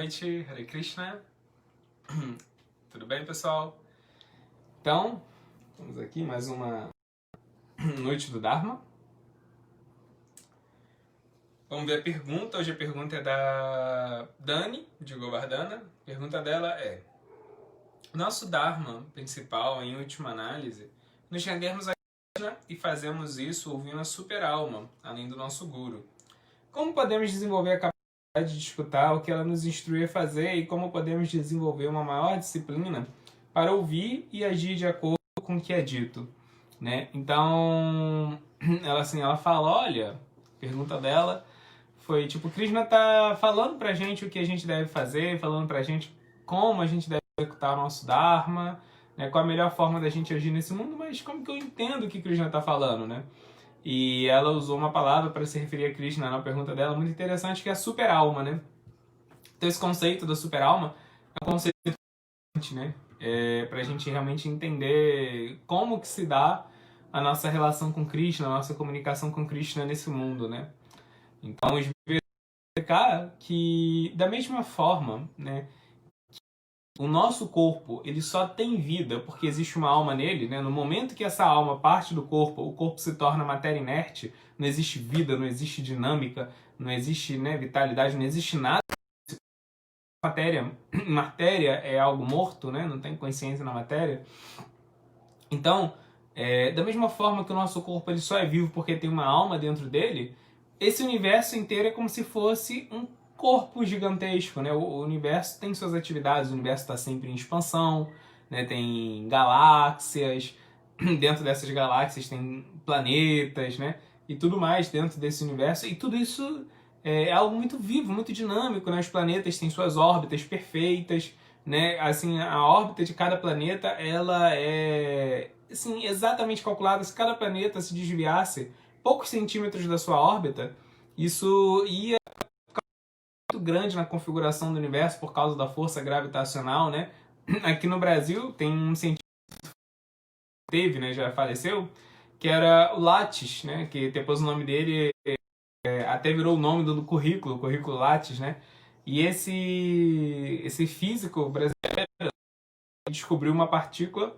noite, Hare Krishna. Tudo bem, pessoal? Então, vamos aqui mais uma noite do Dharma. Vamos ver a pergunta. Hoje a pergunta é da Dani, de Govardhana. A pergunta dela é: nosso Dharma principal, em última análise, nos rendermos a Krishna e fazemos isso ouvindo a super alma, além do nosso Guru. Como podemos desenvolver a capacidade de escutar o que ela nos instrui a fazer e como podemos desenvolver uma maior disciplina para ouvir e agir de acordo com o que é dito, né? Então, ela fala, olha, a pergunta dela foi tipo, Krishna tá falando pra gente o que a gente deve fazer, falando pra gente como a gente deve executar o nosso Dharma, né? Qual a melhor forma da gente agir nesse mundo, mas como que eu entendo o que Krishna tá falando, né? E ela usou uma palavra para se referir a Krishna na pergunta dela, muito interessante, que é a super-alma, né? Então esse conceito da super-alma é um conceito importante, né? Para a gente realmente entender como que se dá a nossa relação com Krishna, a nossa comunicação com Krishna nesse mundo, né? Então, os explicar que, da mesma forma, né, o nosso corpo ele só tem vida porque existe uma alma nele, né? No momento que essa alma parte do corpo, o corpo se torna matéria inerte, não existe vida, não existe dinâmica, não existe, né, vitalidade, não existe nada. Matéria é algo morto, né? Não tem consciência na matéria. Então, da mesma forma que o nosso corpo ele só é vivo porque tem uma alma dentro dele, esse universo inteiro é como se fosse um corpo gigantesco, né? O universo tem suas atividades, o universo está sempre em expansão, né? Tem galáxias, dentro dessas galáxias tem planetas, né? E tudo mais dentro desse universo, e tudo isso é algo muito vivo, muito dinâmico, né? Os planetas têm suas órbitas perfeitas, né? Assim, a órbita de cada planeta, ela é assim, exatamente calculada. Se cada planeta se desviasse poucos centímetros da sua órbita, isso ia muito grande na configuração do universo por causa da força gravitacional, né? Aqui no Brasil tem um cientista que teve, né, já faleceu, que era o Lattes, né? Que depois o nome dele até virou o nome do currículo, o currículo Lattes, né? E esse físico brasileiro descobriu uma partícula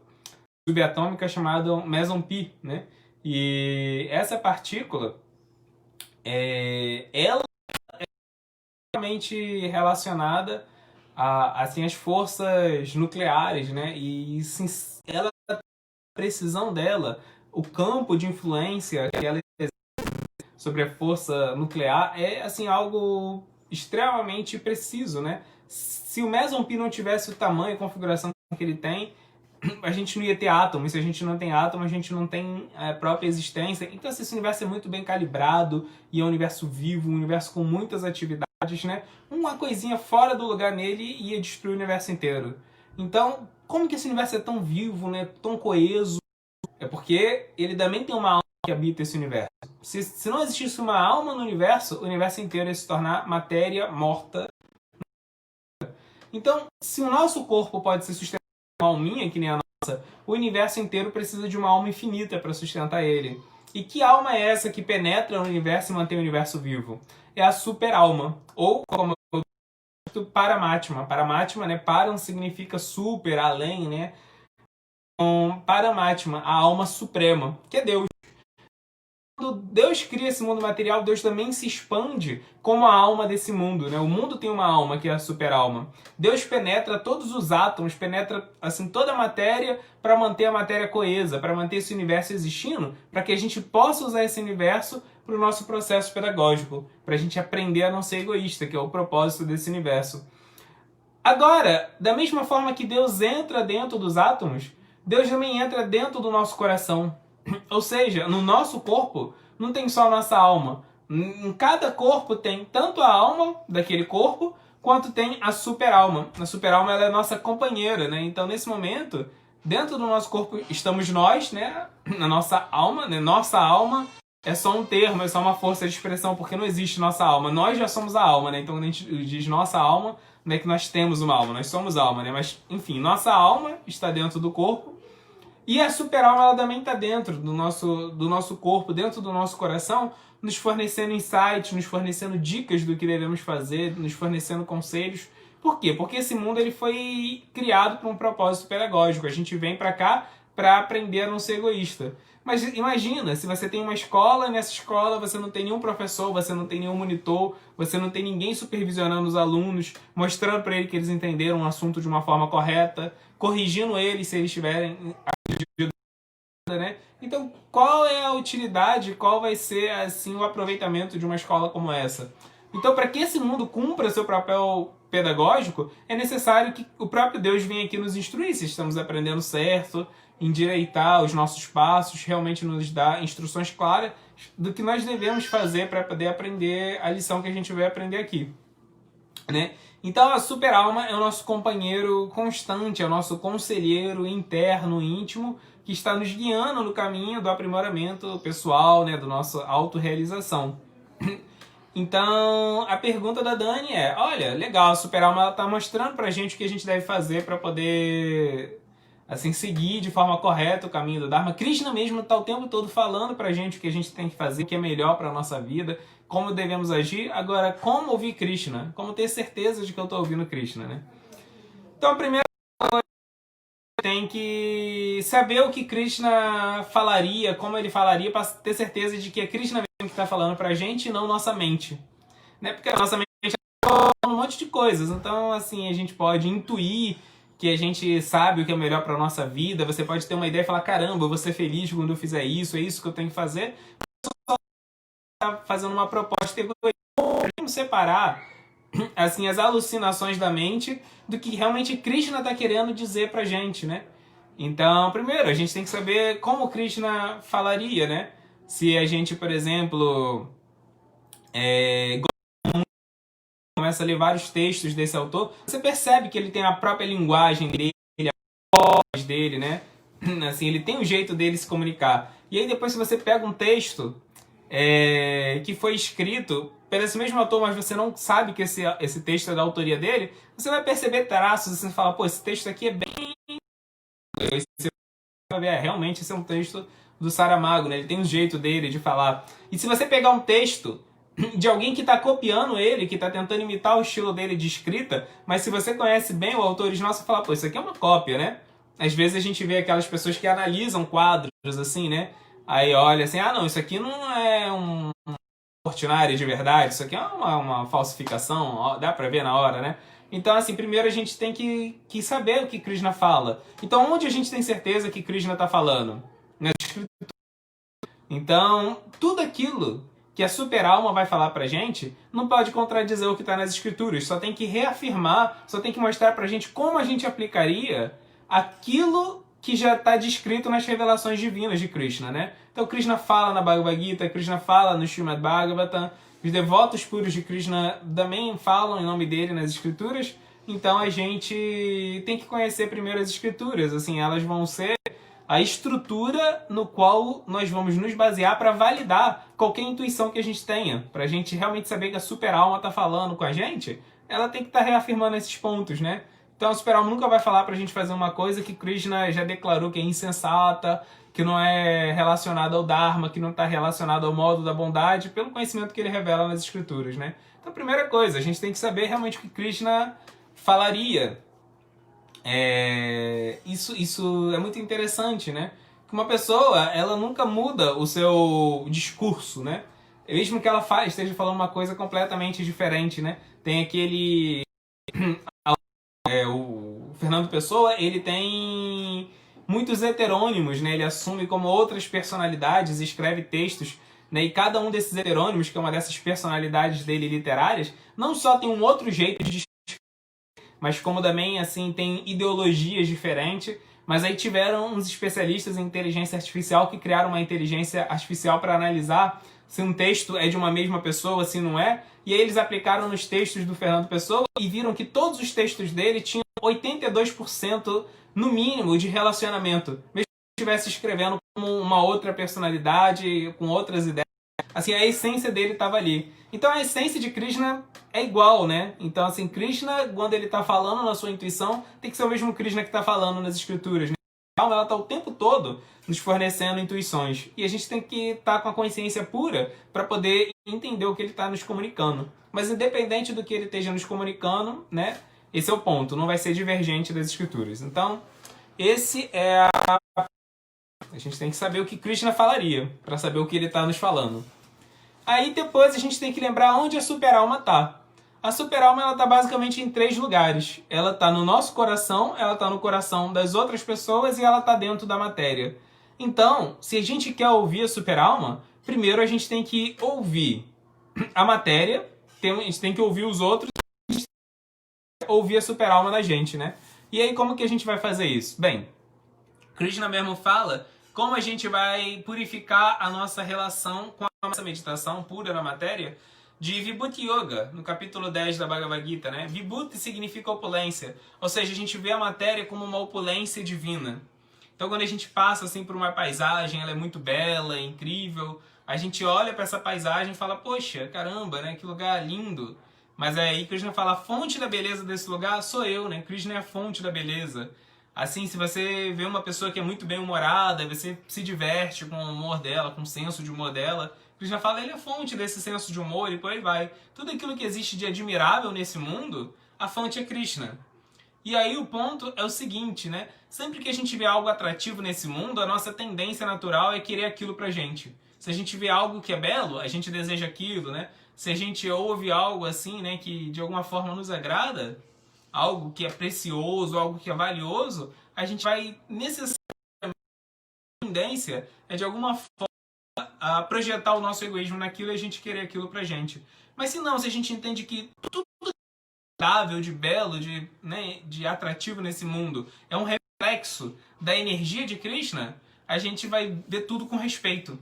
subatômica chamada meson pi, né? E essa partícula, ela é realmente relacionada a assim, as forças nucleares, né? E sim, ela, a precisão dela, o campo de influência que ela exerce sobre a força nuclear é assim algo extremamente preciso, né? Se o meson pi não tivesse o tamanho e configuração que ele tem, a gente não ia ter átomo, e se a gente não tem átomo, a gente não tem a própria existência. Então, assim, esse universo é muito bem calibrado, e é um universo vivo, um universo com muitas atividades, né? Uma coisinha fora do lugar nele ia destruir o universo inteiro. Então, como que esse universo é tão vivo, né? Tão coeso? É porque ele também tem uma alma que habita esse universo. Se não existisse uma alma no universo, o universo inteiro ia se tornar matéria morta. Então, se o nosso corpo pode ser sustentado por uma alminha, que nem a nossa, o universo inteiro precisa de uma alma infinita para sustentar ele. E que alma é essa que penetra no universo e mantém o universo vivo? É a super-alma, ou como eu digo, Paramatma. Paramatma, né? Param significa super, além, né? Então, Paramatma, a alma suprema, que é Deus. Quando Deus cria esse mundo material, Deus também se expande como a alma desse mundo, né? O mundo tem uma alma, que é a super-alma. Deus penetra todos os átomos, penetra assim, toda a matéria para manter a matéria coesa, para manter esse universo existindo, para que a gente possa usar esse universo para o nosso processo pedagógico, para a gente aprender a não ser egoísta, que é o propósito desse universo. Agora, da mesma forma que Deus entra dentro dos átomos, Deus também entra dentro do nosso coração. Ou seja, no nosso corpo não tem só a nossa alma. Em cada corpo tem tanto a alma daquele corpo, quanto tem a super-alma. A super-alma ela é a nossa companheira, né? Então, nesse momento, dentro do nosso corpo estamos nós, né? Na nossa alma, né? Nossa alma é só um termo, é só uma força de expressão, porque não existe nossa alma. Nós já somos a alma, né? Então, quando a gente diz nossa alma, não é que nós temos uma alma, nós somos alma, né? Mas, enfim, nossa alma está dentro do corpo. E a super-alma ela também está dentro do nosso corpo, dentro do nosso coração, nos fornecendo insights, nos fornecendo dicas do que devemos fazer, nos fornecendo conselhos Por quê? Porque esse mundo ele foi criado para um propósito pedagógico. A gente vem para cá para aprender a não ser egoísta. Mas imagina, se você tem uma escola, nessa escola você não tem nenhum professor, você não tem nenhum monitor, você não tem ninguém supervisionando os alunos, mostrando para eles que eles entenderam o assunto de uma forma correta, corrigindo eles se eles tiverem, né? Então, qual é a utilidade, qual vai ser assim o aproveitamento de uma escola como essa? Então, para que esse mundo cumpra seu papel pedagógico, é necessário que o próprio Deus venha aqui nos instruir se estamos aprendendo certo, endireitar os nossos passos, realmente nos dar instruções claras do que nós devemos fazer para poder aprender a lição que a gente vai aprender aqui, né? Então a super-alma é o nosso companheiro constante, é o nosso conselheiro interno, íntimo, que está nos guiando no caminho do aprimoramento pessoal, né, do nossa autorrealização. Então, a pergunta da Dani é, olha, legal, a super-alma está mostrando pra gente o que a gente deve fazer para poder assim, seguir de forma correta o caminho do Dharma. Krishna mesmo está o tempo todo falando pra gente o que a gente tem que fazer, o que é melhor para a nossa vida, como devemos agir. Agora, como ouvir Krishna? Como ter certeza de que eu estou ouvindo Krishna, né? Então, a primeira coisa, tem que saber o que Krishna falaria, como ele falaria, para ter certeza de que é Krishna mesmo que está falando pra gente e não nossa mente. Né? Porque a nossa mente está falando um monte de coisas. Então, assim, a gente pode intuir que a gente sabe o que é melhor para nossa vida. Você pode ter uma ideia e falar, caramba, eu vou ser feliz quando eu fizer isso, é isso que eu tenho que fazer. Só está fazendo uma proposta egoísta. Vamos separar assim, as alucinações da mente do que realmente Krishna está querendo dizer pra gente, né? Então, primeiro, a gente tem que saber como Krishna falaria, né? Se a gente, por exemplo, começa a ler vários textos desse autor, você percebe que ele tem a própria linguagem dele, a voz dele, né? Assim, ele tem um jeito dele se comunicar. E aí depois, se você pega um texto que foi escrito por esse mesmo autor, mas você não sabe que esse texto é da autoria dele, você vai perceber traços, você fala, pô, esse texto aqui é bem... Você vai ver, realmente esse é um texto do Saramago, né? Ele tem um jeito dele de falar. E se você pegar um texto de alguém que está copiando ele, que está tentando imitar o estilo dele de escrita, mas se você conhece bem o autor original, você fala, pô, isso aqui é uma cópia, né? Às vezes a gente vê aquelas pessoas que analisam quadros, assim, né? Aí olha assim, ah não, isso aqui não é um Portinari de verdade, isso aqui é uma falsificação, ó, dá pra ver na hora, né? Então, assim, primeiro a gente tem que saber o que Krishna fala. Então, onde a gente tem certeza que Krishna está falando? Nas escrituras. Então, tudo aquilo que a super-alma vai falar pra gente não pode contradizer o que está nas escrituras. Só tem que reafirmar, só tem que mostrar pra gente como a gente aplicaria aquilo que já está descrito nas revelações divinas de Krishna, né? Então Krishna fala na Bhagavad Gita, Krishna fala no Srimad Bhagavatam, os devotos puros de Krishna também falam em nome dele nas escrituras, então a gente tem que conhecer primeiro as escrituras, assim, elas vão ser a estrutura no qual nós vamos nos basear para validar qualquer intuição que a gente tenha, para a gente realmente saber que a super-alma está falando com a gente, ela tem que estar reafirmando esses pontos, né? Então a super-alma nunca vai falar pra gente fazer uma coisa que Krishna já declarou que é insensata, que não é relacionada ao Dharma, que não está relacionada ao modo da bondade, pelo conhecimento que ele revela nas escrituras, né? Então, primeira coisa, a gente tem que saber realmente o que Krishna falaria. Isso é muito interessante, né? Que uma pessoa, ela nunca muda o seu discurso, né? Mesmo que ela esteja falando uma coisa completamente diferente, né? Tem aquele... o Fernando Pessoa, ele tem muitos heterônimos, né? Ele assume como outras personalidades, escreve textos, né? E cada um desses heterônimos, que é uma dessas personalidades dele literárias, não só tem um outro jeito de escrever, mas como também assim tem ideologias diferentes. Mas aí tiveram uns especialistas em inteligência artificial que criaram uma inteligência artificial para analisar se um texto é de uma mesma pessoa, se não é. E aí eles aplicaram nos textos do Fernando Pessoa e viram que todos os textos dele tinham 82% no mínimo de relacionamento. Mesmo que ele estivesse escrevendo como uma outra personalidade, com outras ideias. Assim, a essência dele estava ali. Então a essência de Krishna é igual, né? Então, assim, Krishna, quando ele está falando na sua intuição, tem que ser o mesmo Krishna que está falando nas escrituras, né? Ela está o tempo todo nos fornecendo intuições. E a gente tem que estar com a consciência pura para poder entender o que ele está nos comunicando. Mas independente do que ele esteja nos comunicando, né? Esse é o ponto, não vai ser divergente das escrituras. Então, esse é a gente tem que saber o que Krishna falaria, para saber o que ele está nos falando. Aí depois a gente tem que lembrar onde a super-alma está. A super-alma ela está basicamente em 3 lugares. Ela está no nosso coração, ela está no coração das outras pessoas e ela está dentro da matéria. Então, se a gente quer ouvir a super-alma, primeiro a gente tem que ouvir a matéria, a gente tem que ouvir os outros, ouvir a super-alma da gente, né? E aí como que a gente vai fazer isso? Bem, Krishna mesmo fala como a gente vai purificar a nossa relação com a nossa meditação pura na matéria de Vibhuti Yoga, no capítulo 10 da Bhagavad Gita, né? Vibhuti significa opulência, ou seja, a gente vê a matéria como uma opulência divina. Então quando a gente passa assim por uma paisagem, ela é muito bela, é incrível, a gente olha para essa paisagem e fala, poxa, caramba, né? Que lugar lindo. Mas aí Krishna fala, a fonte da beleza desse lugar sou eu, né? Krishna é a fonte da beleza. Assim, se você vê uma pessoa que é muito bem-humorada, você se diverte com o humor dela, com o senso de humor dela, Krishna fala, ele é a fonte desse senso de humor e por aí vai. Tudo aquilo que existe de admirável nesse mundo, a fonte é Krishna. E aí o ponto é o seguinte, né? Sempre que a gente vê algo atrativo nesse mundo, a nossa tendência natural é querer aquilo pra gente. Se a gente vê algo que é belo, a gente deseja aquilo, né? Se a gente ouve algo assim, né, que de alguma forma nos agrada, algo que é precioso, algo que é valioso, a gente vai necessariamente, a tendência é de alguma forma a projetar o nosso egoísmo naquilo e a gente querer aquilo pra gente. Mas se não, se a gente entende que tudo agradável, de belo, de atrativo nesse mundo é um reflexo da energia de Krishna, a gente vai ver tudo com respeito.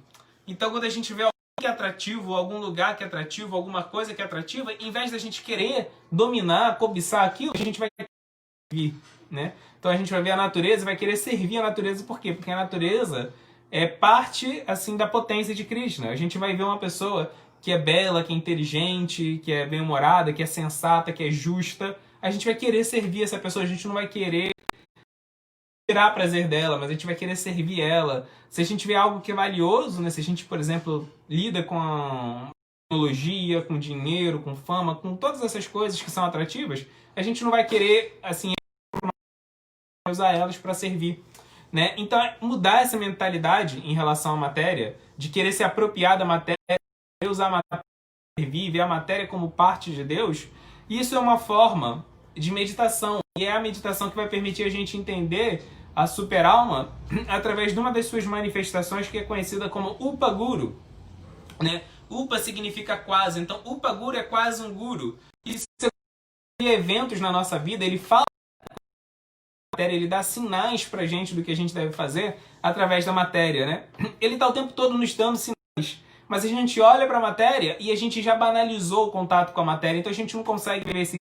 Então quando a gente vê que é atrativo, algum lugar que é atrativo, alguma coisa que é atrativa, em vez da gente querer dominar, cobiçar aquilo, a gente vai servir, né? Então a gente vai ver a natureza e vai querer servir a natureza. Por quê? Porque a natureza é parte assim da potência de Krishna. A gente vai ver uma pessoa que é bela, que é inteligente, que é bem-humorada, que é sensata, que é justa. A gente vai querer servir essa pessoa, a gente não vai querer tirar prazer dela, mas a gente vai querer servir ela. Se a gente vê algo que é valioso, né? Se a gente, por exemplo, lida com a tecnologia, com dinheiro, com fama, com todas essas coisas que são atrativas, a gente não vai querer, assim, usar elas para servir, né? Então, mudar essa mentalidade em relação à matéria, de querer se apropriar da matéria, usar a matéria para servir, ver a matéria como parte de Deus, isso é uma forma de meditação. E é a meditação que vai permitir a gente entender a super-alma através de uma das suas manifestações que é conhecida como Upa-Guru, né? Upa significa quase, então Upa-Guru é quase um guru. E se eventos na nossa vida, ele fala da matéria, ele dá sinais pra gente do que a gente deve fazer através da matéria, né? Ele tá o tempo todo nos dando sinais, mas a gente olha pra matéria e a gente já banalizou o contato com a matéria, então a gente não consegue ver esse,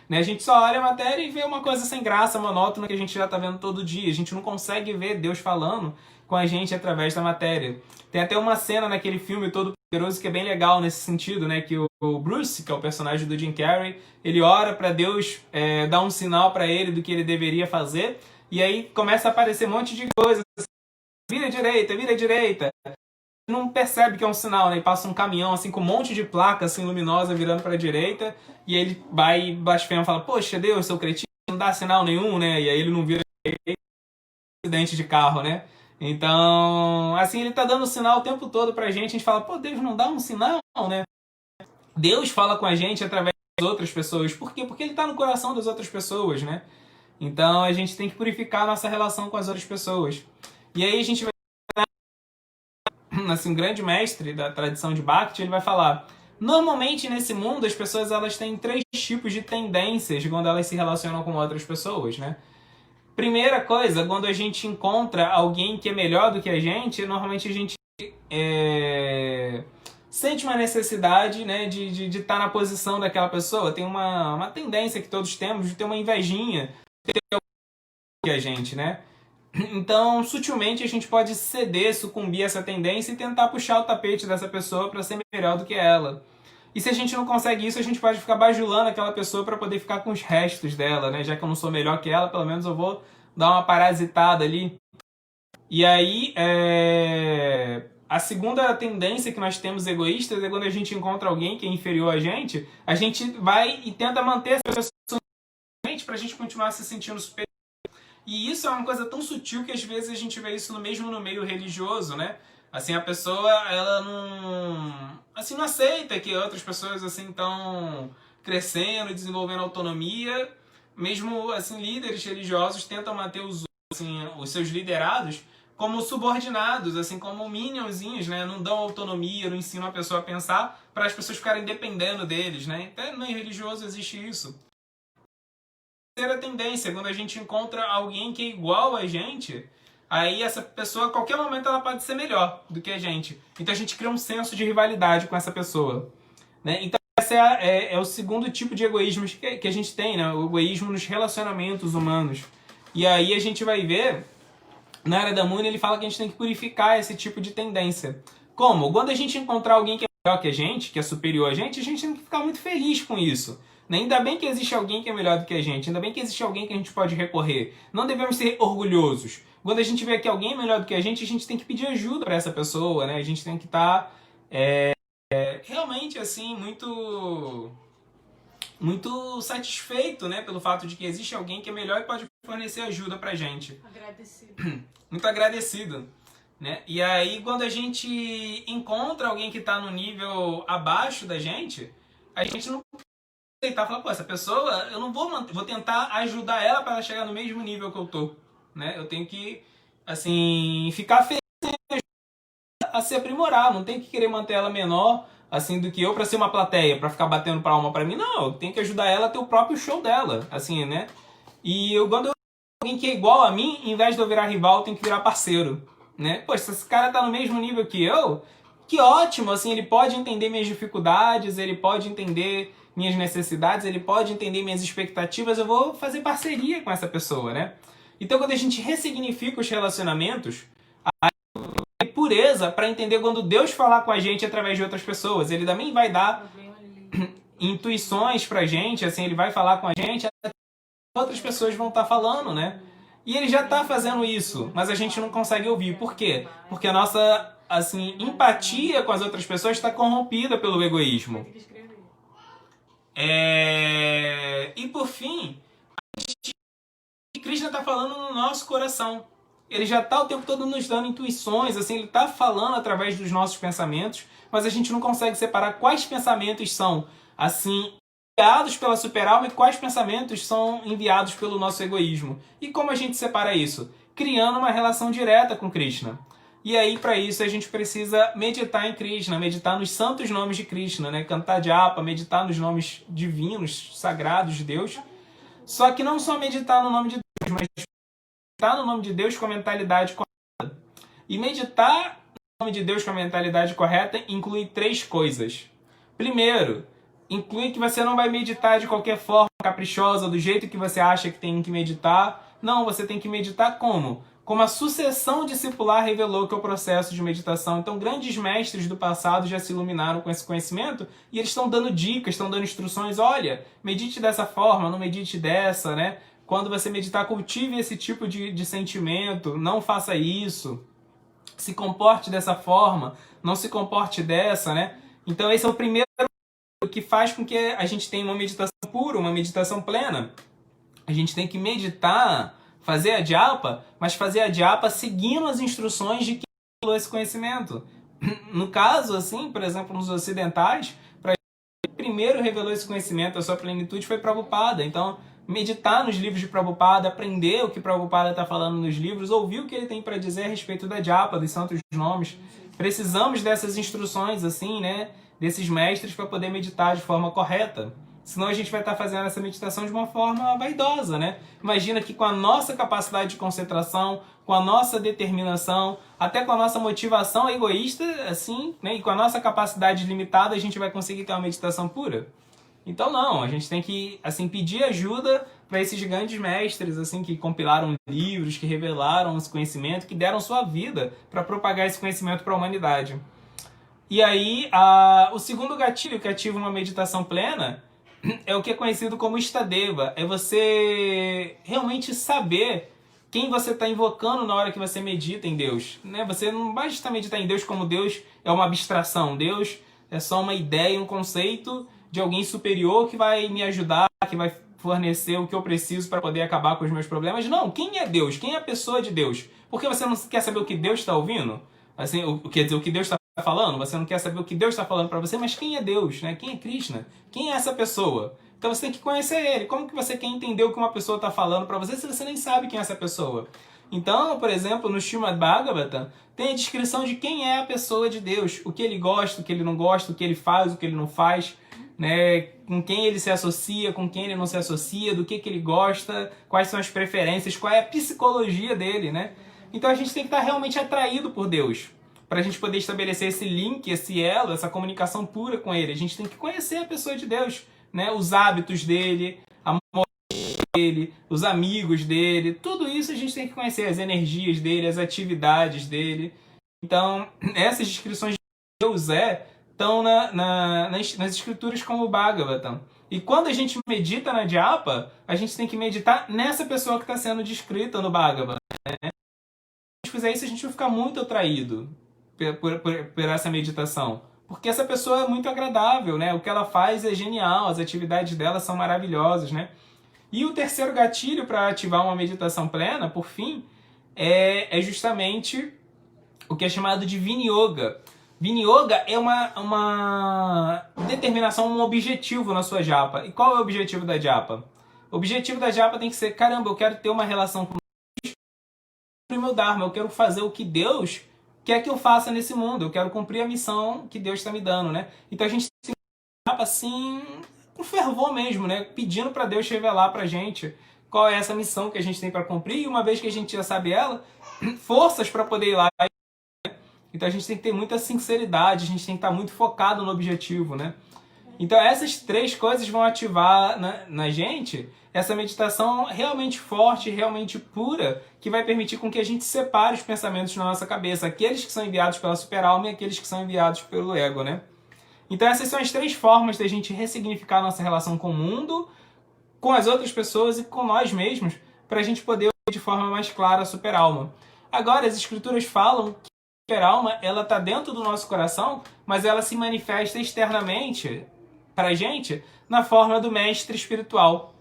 né? A gente só olha a matéria e vê uma coisa sem graça, monótona, que a gente já está vendo todo dia. A gente não consegue ver Deus falando com a gente através da matéria. Tem até uma cena naquele filme Todo Poderoso que é bem legal nesse sentido, né? Que o Bruce, que é o personagem do Jim Carrey, ele ora para Deus dar um sinal para ele do que ele deveria fazer. E aí começa a aparecer um monte de coisas. Vira direita, vira direita. Não percebe que é um sinal, né? E passa um caminhão assim com um monte de placa assim luminosa virando para a direita, e aí ele vai e blasfema, fala: "Poxa, Deus, seu cretino, não dá sinal nenhum", né? E aí ele não vira acidente de carro, né? Então, assim, ele tá dando sinal o tempo todo pra gente, a gente fala: "Pô, Deus não dá um sinal", né? Deus fala com a gente através das outras pessoas. Por quê? Porque ele tá no coração das outras pessoas, né? Então, a gente tem que purificar a nossa relação com as outras pessoas. E aí a gente vai, assim, um grande mestre da tradição de Bhakti, ele vai falar: normalmente nesse mundo as pessoas elas têm 3 tipos de tendências quando elas se relacionam com outras pessoas, né? Primeira coisa, quando a gente encontra alguém que é melhor do que a gente, normalmente a gente sente uma necessidade, né, de estar na posição daquela pessoa. Tem uma tendência que todos temos de ter uma invejinha que a gente, né? Então, sutilmente, a gente pode ceder, sucumbir a essa tendência e tentar puxar o tapete dessa pessoa para ser melhor do que ela. E se a gente não consegue isso, a gente pode ficar bajulando aquela pessoa para poder ficar com os restos dela, né? Já que eu não sou melhor que ela, pelo menos eu vou dar uma parasitada ali. E aí, a segunda tendência que nós temos egoístas é quando a gente encontra alguém que é inferior a gente vai e tenta manter essa pessoa pra gente continuar se sentindo superior. E isso é uma coisa tão sutil que às vezes a gente vê isso mesmo no meio religioso, né? Assim, a pessoa, ela não aceita que outras pessoas, assim, estão crescendo, desenvolvendo autonomia. Mesmo, assim, líderes religiosos tentam manter os seus liderados como subordinados, assim, como minionzinhos, né? Não dão autonomia, não ensinam a pessoa a pensar para as pessoas ficarem dependendo deles, né? Até no meio religioso existe isso. Terceira tendência, quando a gente encontra alguém que é igual a gente, aí essa pessoa, a qualquer momento, ela pode ser melhor do que a gente. Então a gente cria um senso de rivalidade com essa pessoa, né? Então esse é o segundo tipo de egoísmo que a gente tem, né? O egoísmo nos relacionamentos humanos. E aí a gente vai ver, na área da Moon, ele fala que a gente tem que purificar esse tipo de tendência. Como? Quando a gente encontrar alguém que é melhor que a gente, que é superior a gente tem que ficar muito feliz com isso. Ainda bem que existe alguém que é melhor do que a gente, ainda bem que existe alguém que a gente pode recorrer. Não devemos ser orgulhosos. Quando a gente vê que alguém é melhor do que a gente tem que pedir ajuda para essa pessoa, né? A gente tem que estar realmente assim muito satisfeito, né, pelo fato de que existe alguém que é melhor e pode fornecer ajuda pra gente. Agradecido. Muito agradecido, né? E aí quando a gente encontra alguém que está no nível abaixo da gente, a gente não aceitar, falar, pô, essa pessoa, eu não vou tentar ajudar ela para ela chegar no mesmo nível que eu tô, né? Eu tenho que, assim, ficar feliz a se aprimorar, não tenho que querer manter ela menor, assim, do que eu para ser uma plateia, para ficar batendo palma para mim, não, eu tenho que ajudar ela a ter o próprio show dela, assim, né? E quando eu alguém que é igual a mim, em vez de eu virar rival, eu tenho que virar parceiro, né? Pô, se esse cara tá no mesmo nível que eu, que ótimo, assim, ele pode entender minhas dificuldades, ele pode entender minhas necessidades, ele pode entender minhas expectativas, eu vou fazer parceria com essa pessoa, né? Então, quando a gente ressignifica os relacionamentos, a pureza para entender quando Deus falar com a gente através de outras pessoas. Ele também vai dar intuições pra gente, assim, ele vai falar com a gente, outras pessoas vão estar falando, né? E ele já está fazendo isso, mas a gente não consegue ouvir. Por quê? Porque a nossa, assim, empatia com as outras pessoas está corrompida pelo egoísmo. E por fim, Krishna está falando no nosso coração. Ele já está o tempo todo nos dando intuições, assim, ele está falando através dos nossos pensamentos, mas a gente não consegue separar quais pensamentos são, assim, enviados pela superalma e quais pensamentos são enviados pelo nosso egoísmo. E como a gente separa isso? Criando uma relação direta com Krishna. E aí, para isso, a gente precisa meditar em Krishna, meditar nos santos nomes de Krishna, né? Cantar japa, meditar nos nomes divinos, sagrados de Deus. Só que não só meditar no nome de Deus, mas meditar no nome de Deus com a mentalidade correta. E meditar no nome de Deus com a mentalidade correta inclui 3 coisas. Primeiro, inclui que você não vai meditar de qualquer forma caprichosa, do jeito que você acha que tem que meditar. Não, você tem que meditar como? Como a sucessão discipular revelou que é o processo de meditação. Então, grandes mestres do passado já se iluminaram com esse conhecimento e eles estão dando dicas, estão dando instruções. Olha, medite dessa forma, não medite dessa, né? Quando você meditar, cultive esse tipo de sentimento, não faça isso. Se comporte dessa forma, não se comporte dessa, né? Então, esse é o primeiro que faz com que a gente tenha uma meditação pura, uma meditação plena. A gente tem que meditar, fazer a japa, mas fazer a japa seguindo as instruções de quem revelou esse conhecimento. No caso, assim, por exemplo, nos ocidentais, quem primeiro revelou esse conhecimento, a sua plenitude, foi Prabhupada. Então, meditar nos livros de Prabhupada, aprender o que Prabhupada está falando nos livros, ouvir o que ele tem para dizer a respeito da japa, dos santos nomes. Precisamos dessas instruções, assim, né? Desses mestres para poder meditar de forma correta. Senão a gente vai estar fazendo essa meditação de uma forma vaidosa, né? Imagina que com a nossa capacidade de concentração, com a nossa determinação, até com a nossa motivação egoísta, assim, né? E com a nossa capacidade limitada, a gente vai conseguir ter uma meditação pura? Então não, a gente tem que, assim, pedir ajuda para esses grandes mestres, assim, que compilaram livros, que revelaram esse conhecimento, que deram sua vida para propagar esse conhecimento para a humanidade. E aí, o segundo gatilho que ativa uma meditação plena é o que é conhecido como Istadeva. É você realmente saber quem você está invocando na hora que você medita em Deus, né? Você não basta meditar em Deus como Deus é uma abstração. Deus é só uma ideia, um conceito de alguém superior que vai me ajudar, que vai fornecer o que eu preciso para poder acabar com os meus problemas. Não, quem é Deus? Quem é a pessoa de Deus? Porque você não quer saber o que Deus está ouvindo? Assim, quer dizer, o que Deus está falando? Você não quer saber o que Deus está falando para você, mas quem é Deus? Né? Quem é Krishna? Quem é essa pessoa? Então você tem que conhecer ele. Como que você quer entender o que uma pessoa está falando para você se você nem sabe quem é essa pessoa? Então, por exemplo, no Srimad Bhagavatam, tem a descrição de quem é a pessoa de Deus, o que ele gosta, o que ele não gosta, o que ele faz, o que ele não faz, né? Com quem ele se associa, com quem ele não se associa, do que ele gosta, quais são as preferências, qual é a psicologia dele, né? Então a gente tem que estar realmente atraído por Deus, para a gente poder estabelecer esse link, esse elo, essa comunicação pura com ele. A gente tem que conhecer a pessoa de Deus, né? Os hábitos dele, a moral dele, os amigos dele, tudo isso a gente tem que conhecer, as energias dele, as atividades dele. Então, essas descrições de Deus estão nas escrituras como o Bhagavatam. E quando a gente medita na japa, a gente tem que meditar nessa pessoa que está sendo descrita no Bhagavatam. Né? Se a gente fizer isso, a gente vai ficar muito atraído por essa meditação. Porque essa pessoa é muito agradável, né? O que ela faz é genial, as atividades dela são maravilhosas, né? E o terceiro gatilho para ativar uma meditação plena, por fim, é justamente o que é chamado de Viniyoga. Viniyoga é uma determinação, um objetivo na sua japa. E qual é o objetivo da japa? O objetivo da japa tem que ser, caramba, eu quero ter uma relação com o meu Dharma, eu quero fazer o que Deus quer que eu faça nesse mundo, eu quero cumprir a missão que Deus está me dando, né? Então a gente tem uma japa assim, com fervor mesmo, né? Pedindo para Deus revelar pra gente qual é essa missão que a gente tem para cumprir, e uma vez que a gente já sabe ela, forças para poder ir lá. Então a gente tem que ter muita sinceridade, a gente tem que estar muito focado no objetivo, né? Então essas três coisas vão ativar na gente essa meditação realmente forte, realmente pura, que vai permitir com que a gente separe os pensamentos na nossa cabeça, aqueles que são enviados pela superalma e aqueles que são enviados pelo ego, né? Então essas são as três formas da gente ressignificar a nossa relação com o mundo, com as outras pessoas e com nós mesmos, para a gente poder ver de forma mais clara a superalma. Agora, as escrituras falam que a superalma ela está dentro do nosso coração, mas ela se manifesta externamente para a gente na forma do mestre espiritual.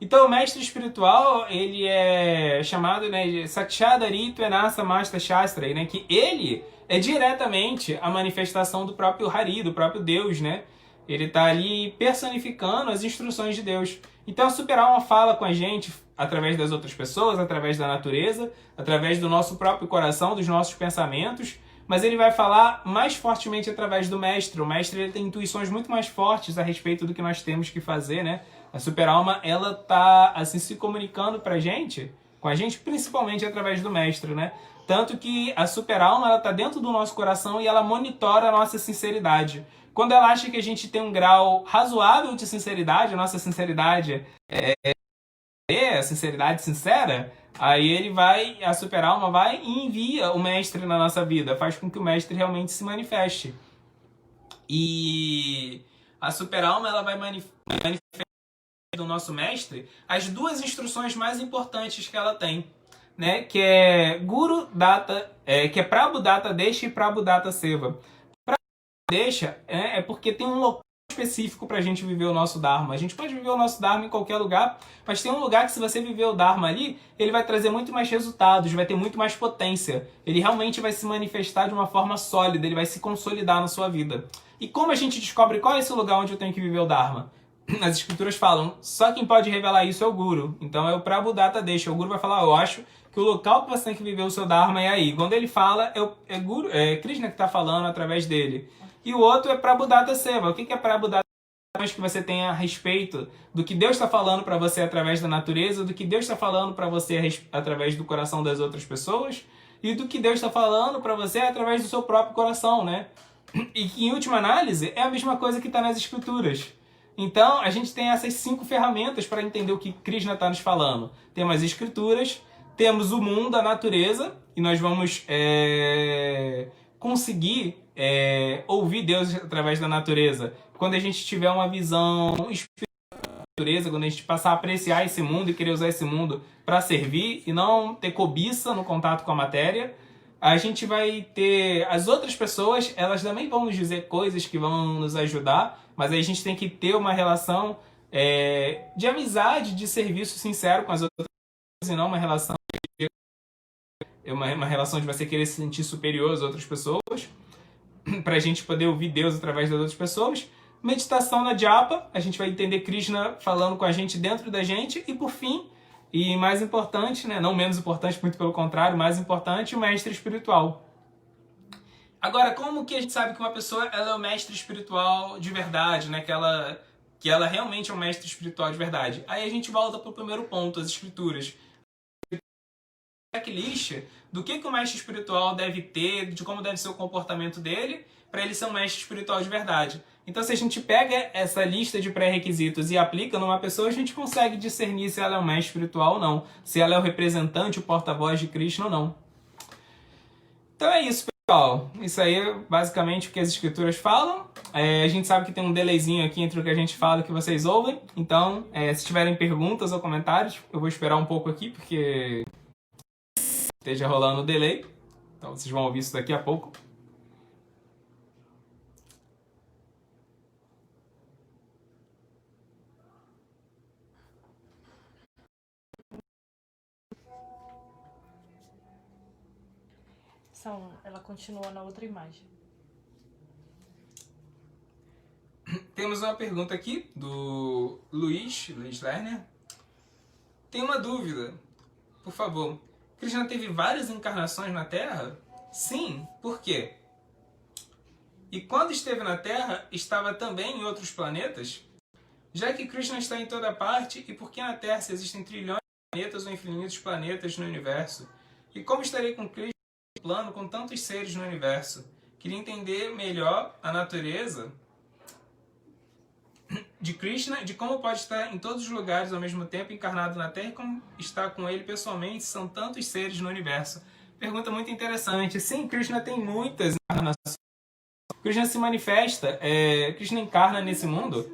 Então, o mestre espiritual, ele é chamado, né, de Sakshadaritu Enasa Masta Shastra, né, que ele é diretamente a manifestação do próprio Hari, do próprio Deus, né? Ele está ali personificando as instruções de Deus. Então, a superalma fala com a gente através das outras pessoas, através da natureza, através do nosso próprio coração, dos nossos pensamentos, mas ele vai falar mais fortemente através do mestre. O mestre ele tem intuições muito mais fortes a respeito do que nós temos que fazer, né? A superalma, ela tá assim se comunicando com a gente principalmente através do mestre, né? Tanto que a superalma, ela tá dentro do nosso coração e ela monitora a nossa sinceridade. Quando ela acha que a gente tem um grau razoável de sinceridade, a nossa sinceridade a sinceridade sincera, aí a superalma vai e envia o mestre na nossa vida, faz com que o mestre realmente se manifeste. E a superalma, ela vai manifestar do nosso mestre as duas instruções mais importantes que ela tem, né? Que é Guru Data, que é Prabhu Data Desha e Prabhu Data Seva. Prabhu Desha é porque tem um local específico para a gente viver o nosso Dharma. A gente pode viver o nosso Dharma em qualquer lugar, mas tem um lugar que, se você viver o Dharma ali, ele vai trazer muito mais resultados, vai ter muito mais potência. Ele realmente vai se manifestar de uma forma sólida, ele vai se consolidar na sua vida. E como a gente descobre qual é esse lugar onde eu tenho que viver o Dharma? As escrituras falam, só quem pode revelar isso é o Guru. Então é o Prabhu Data Desha. O Guru vai falar, eu acho que o local que você tem que viver o seu Dharma é aí. Quando ele fala, é Krishna que está falando através dele. E o outro é Prabhu Data Seva. O que é Prabhu Data Seva? Que você tenha a respeito do que Deus está falando para você através da natureza, do que Deus está falando para você através do coração das outras pessoas, e do que Deus está falando para você através do seu próprio coração, né? E que, em última análise, é a mesma coisa que está nas escrituras. Então, a gente tem essas 5 ferramentas para entender o que Krishna está nos falando. Temos as escrituras, temos o mundo, a natureza, e nós vamos conseguir ouvir Deus através da natureza. Quando a gente tiver uma visão espiritual da natureza, quando a gente passar a apreciar esse mundo e querer usar esse mundo para servir e não ter cobiça no contato com a matéria, a gente vai ter as outras pessoas, elas também vão nos dizer coisas que vão nos ajudar, mas aí a gente tem que ter uma relação de amizade, de serviço sincero com as outras pessoas, e não uma relação de você querer se sentir superior às outras pessoas, para a gente poder ouvir Deus através das outras pessoas. Meditação na japa, a gente vai entender Krishna falando com a gente dentro da gente. E por fim, e mais importante, né, não menos importante, muito pelo contrário, mais importante, o mestre espiritual. Agora, como que a gente sabe que uma pessoa ela é o mestre espiritual de verdade, né? Que ela realmente é um mestre espiritual de verdade? Aí a gente volta para o primeiro ponto, as escrituras. Checklist do que o mestre espiritual deve ter, de como deve ser o comportamento dele, para ele ser um mestre espiritual de verdade. Então, se a gente pega essa lista de pré-requisitos e aplica numa pessoa, a gente consegue discernir se ela é um mestre espiritual ou não, se ela é o representante, o porta-voz de Krishna ou não. Então é isso, pessoal. Isso aí é basicamente o que as escrituras falam. A gente sabe que tem um delayzinho aqui entre o que a gente fala e o que vocês ouvem. Então, se tiverem perguntas ou comentários, eu vou esperar um pouco aqui, porque esteja rolando o delay. Então vocês vão ouvir isso daqui a pouco. Ela continua na outra imagem. Temos uma pergunta aqui do Luiz Lerner. Tem uma dúvida. Por favor, Krishna teve várias encarnações na Terra? Sim. Por quê? E quando esteve na Terra, estava também em outros planetas? Já que Krishna está em toda parte, e por que na Terra se existem trilhões de planetas ou infinitos planetas no universo? E como estarei com Krishna em plano com tantos seres no universo? Queria entender melhor a natureza de Krishna, de como pode estar em todos os lugares ao mesmo tempo, encarnado na Terra, e como está com ele pessoalmente, são tantos seres no universo. Pergunta muito interessante. Sim, Krishna tem muitas encarnações. Krishna se manifesta, Krishna encarna nesse mundo,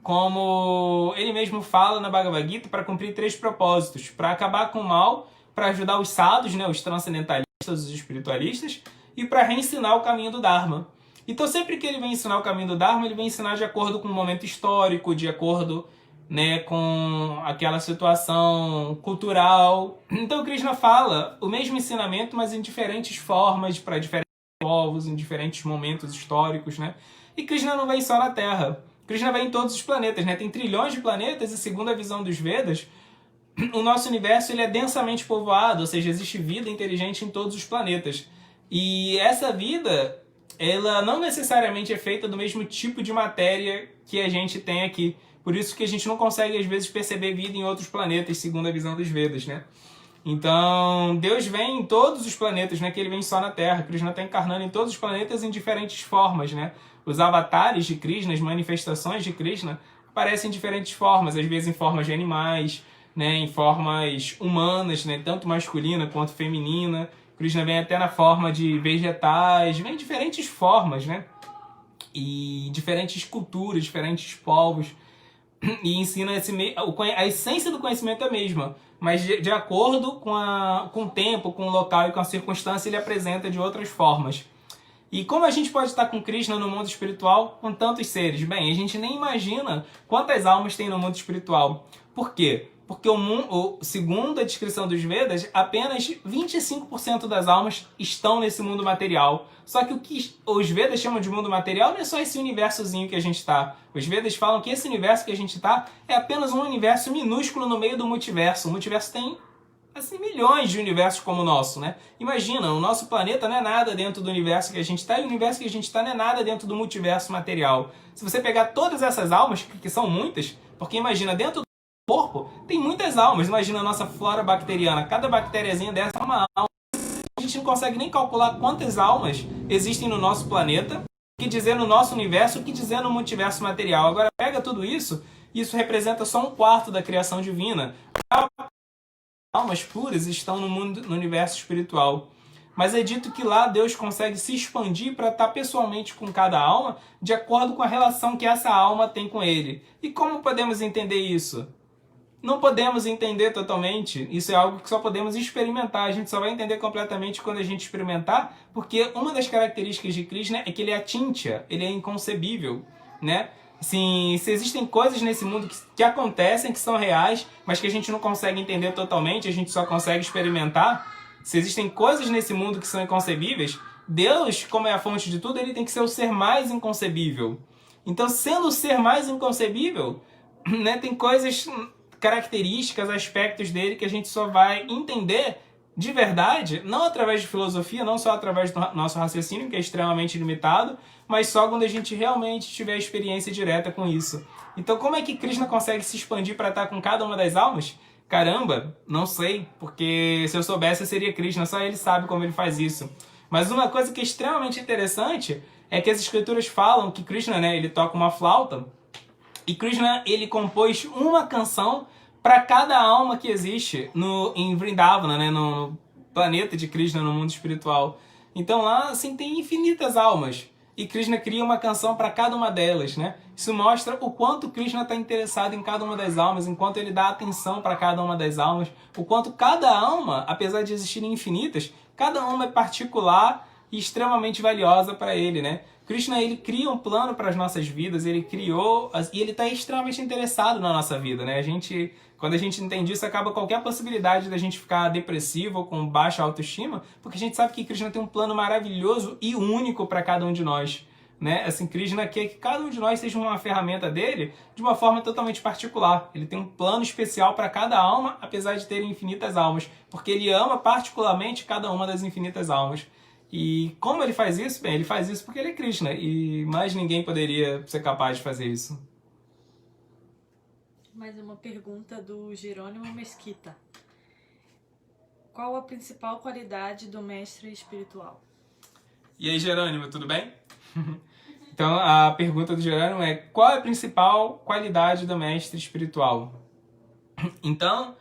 como ele mesmo fala na Bhagavad Gita, para cumprir 3 propósitos: para acabar com o mal, para ajudar os sadhus, né, os transcendentalistas, os espiritualistas, e para reensinar o caminho do Dharma. Então, sempre que ele vem ensinar o caminho do Dharma, ele vem ensinar de acordo com o momento histórico, de acordo, né, com aquela situação cultural. Então, Krishna fala o mesmo ensinamento, mas em diferentes formas, para diferentes povos, em diferentes momentos históricos, né? E Krishna não vem só na Terra. Krishna vem em todos os planetas, né? Tem trilhões de planetas e, segundo a visão dos Vedas, o nosso universo ele é densamente povoado, ou seja, existe vida inteligente em todos os planetas. E essa vida, ela não necessariamente é feita do mesmo tipo de matéria que a gente tem aqui. Por isso que a gente não consegue, às vezes, perceber vida em outros planetas, segundo a visão dos Vedas, né? Então, Deus vem em todos os planetas, não é que ele vem só na Terra. Krishna está encarnando em todos os planetas em diferentes formas, né? Os avatares de Krishna, as manifestações de Krishna, aparecem em diferentes formas, às vezes em formas de animais, né? Em formas humanas, né? Tanto masculina quanto feminina. Krishna vem até na forma de vegetais, vem em diferentes formas, né? E diferentes culturas, diferentes povos. E ensina a essência do conhecimento é a mesma, mas de acordo com o tempo, com o local e com a circunstância, ele apresenta de outras formas. E como a gente pode estar com Krishna no mundo espiritual com tantos seres? Bem, a gente nem imagina quantas almas tem no mundo espiritual. Por quê? Porque segundo a descrição dos Vedas, apenas 25% das almas estão nesse mundo material. Só que o que os Vedas chamam de mundo material não é só esse universozinho que a gente está. Os Vedas falam que esse universo que a gente está é apenas um universo minúsculo no meio do multiverso. O multiverso tem assim, milhões de universos como o nosso, né? Imagina, o nosso planeta não é nada dentro do universo que a gente está, e o universo que a gente está não é nada dentro do multiverso material. Se você pegar todas essas almas, que são muitas, porque imagina, dentro do corpo tem muitas almas. Imagina a nossa flora bacteriana, cada bactériazinha dessa é uma alma. A gente não consegue nem calcular quantas almas existem no nosso planeta, o que dizer no nosso universo, o que dizer no multiverso material. Agora pega tudo isso, e isso representa só 1/4 da criação divina. Almas puras estão no universo espiritual. Mas é dito que lá Deus consegue se expandir para estar pessoalmente com cada alma, de acordo com a relação que essa alma tem com ele. E como podemos entender isso? Não podemos entender totalmente, isso é algo que só podemos experimentar, a gente só vai entender completamente quando a gente experimentar, porque uma das características de Krishna é que ele é atintya, ele é inconcebível, né? Sim, se existem coisas nesse mundo que acontecem, que são reais, mas que a gente não consegue entender totalmente, a gente só consegue experimentar. Se existem coisas nesse mundo que são inconcebíveis, Deus, como é a fonte de tudo, ele tem que ser o ser mais inconcebível. Então, sendo o ser mais inconcebível, né, tem coisas, características, aspectos dele que a gente só vai entender de verdade, não através de filosofia, não só através do nosso raciocínio, que é extremamente limitado, mas só quando a gente realmente tiver experiência direta com isso. Então, como é que Krishna consegue se expandir para estar com cada uma das almas? Caramba, não sei, porque se eu soubesse eu seria Krishna, só ele sabe como ele faz isso. Mas uma coisa que é extremamente interessante é que as escrituras falam que Krishna, né, ele toca uma flauta, e Krishna, ele compôs uma canção para cada alma que existe em Vrindavana, né, no planeta de Krishna, no mundo espiritual. Então lá, assim, tem infinitas almas. E Krishna cria uma canção para cada uma delas, né? Isso mostra o quanto Krishna está interessado em cada uma das almas, enquanto ele dá atenção para cada uma das almas, o quanto cada alma, apesar de existirem infinitas, cada alma é particular e extremamente valiosa para ele, né? Krishna, ele cria um plano para as nossas vidas, ele criou, e ele está extremamente interessado na nossa vida, né? Quando a gente entende isso, acaba qualquer possibilidade da gente ficar depressivo ou com baixa autoestima, porque a gente sabe que Krishna tem um plano maravilhoso e único para cada um de nós, né? Assim, Krishna quer que cada um de nós seja uma ferramenta dele de uma forma totalmente particular. Ele tem um plano especial para cada alma, apesar de ter infinitas almas, porque ele ama particularmente cada uma das infinitas almas. E como ele faz isso? Bem, ele faz isso porque ele é Krishna, e mais ninguém poderia ser capaz de fazer isso. Mais uma pergunta do Jerônimo Mesquita. Qual a principal qualidade do mestre espiritual? E aí, Jerônimo, tudo bem? Então, a pergunta do Jerônimo é: qual é a principal qualidade do mestre espiritual? Então,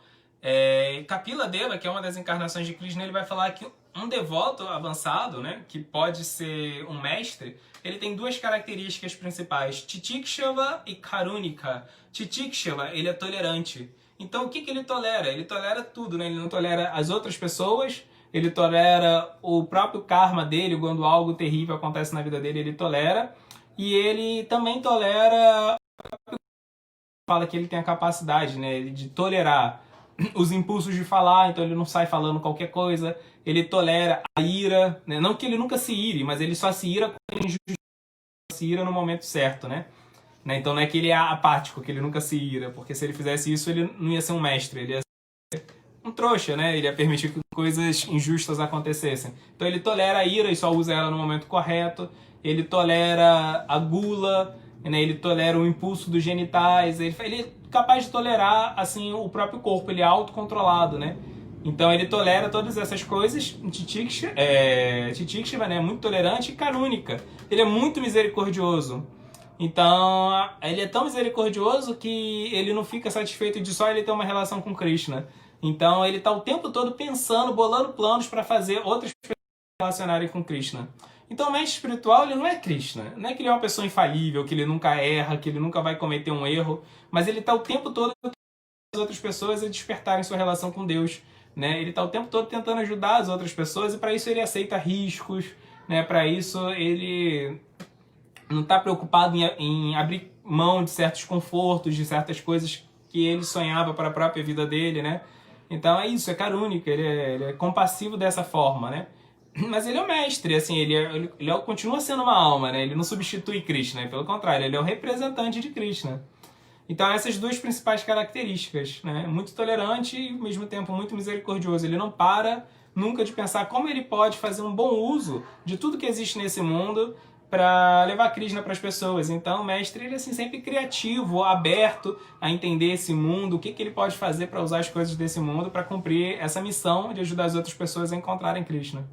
Kapila Deva, que é uma das encarnações de Krishna, ele vai falar que um devoto avançado, né, que pode ser um mestre, ele tem duas características principais: Titikshava e Karunika. Titikshava, ele é tolerante. Então, o que ele tolera? Ele tolera tudo, né? Ele não tolera as outras pessoas, ele tolera o próprio karma dele, quando algo terrível acontece na vida dele, ele tolera. E ele também tolera, fala que ele tem a capacidade, né, de tolerar os impulsos de falar, então ele não sai falando qualquer coisa. Ele tolera a ira, né? Não que ele nunca se ire, mas ele só se ira quando ele se ira no momento certo, né? Então não é que ele é apático, que ele nunca se ira, porque se ele fizesse isso, ele não ia ser um mestre, ele ia ser um trouxa, né? Ele ia permitir que coisas injustas acontecessem. Então ele tolera a ira e só usa ela no momento correto. Ele tolera a gula, né? Ele tolera o impulso dos genitais. Ele é capaz de tolerar, assim, o próprio corpo. Ele é autocontrolado, né? Então ele tolera todas essas coisas. Titikshava, né? Muito tolerante. E Karunika, ele é muito misericordioso. Então, ele é tão misericordioso que ele não fica satisfeito de só ele ter uma relação com Krishna. Então, ele está o tempo todo pensando, bolando planos para fazer outras pessoas se relacionarem com Krishna. Então, o mestre espiritual, ele não é Krishna. Não é que ele é uma pessoa infalível, que ele nunca erra, que ele nunca vai cometer um erro. Mas ele está o tempo todo as outras pessoas a despertarem sua relação com Deus, né? Ele está o tempo todo tentando ajudar as outras pessoas, e para isso ele aceita riscos, né? Para isso ele não está preocupado em abrir mão de certos confortos, de certas coisas que ele sonhava para a própria vida dele, né? Então é isso, é Karunika, ele é compassivo dessa forma, né? Mas ele é o mestre, assim, ele continua sendo uma alma, né? Ele não substitui Krishna, pelo contrário, ele é o representante de Krishna. Então essas duas principais características, né? Muito tolerante e ao mesmo tempo muito misericordioso. Ele não para nunca de pensar como ele pode fazer um bom uso de tudo que existe nesse mundo para levar Krishna para as pessoas. Então o mestre, ele é assim, sempre criativo, aberto a entender esse mundo, o que ele pode fazer para usar as coisas desse mundo para cumprir essa missão de ajudar as outras pessoas a encontrarem Krishna.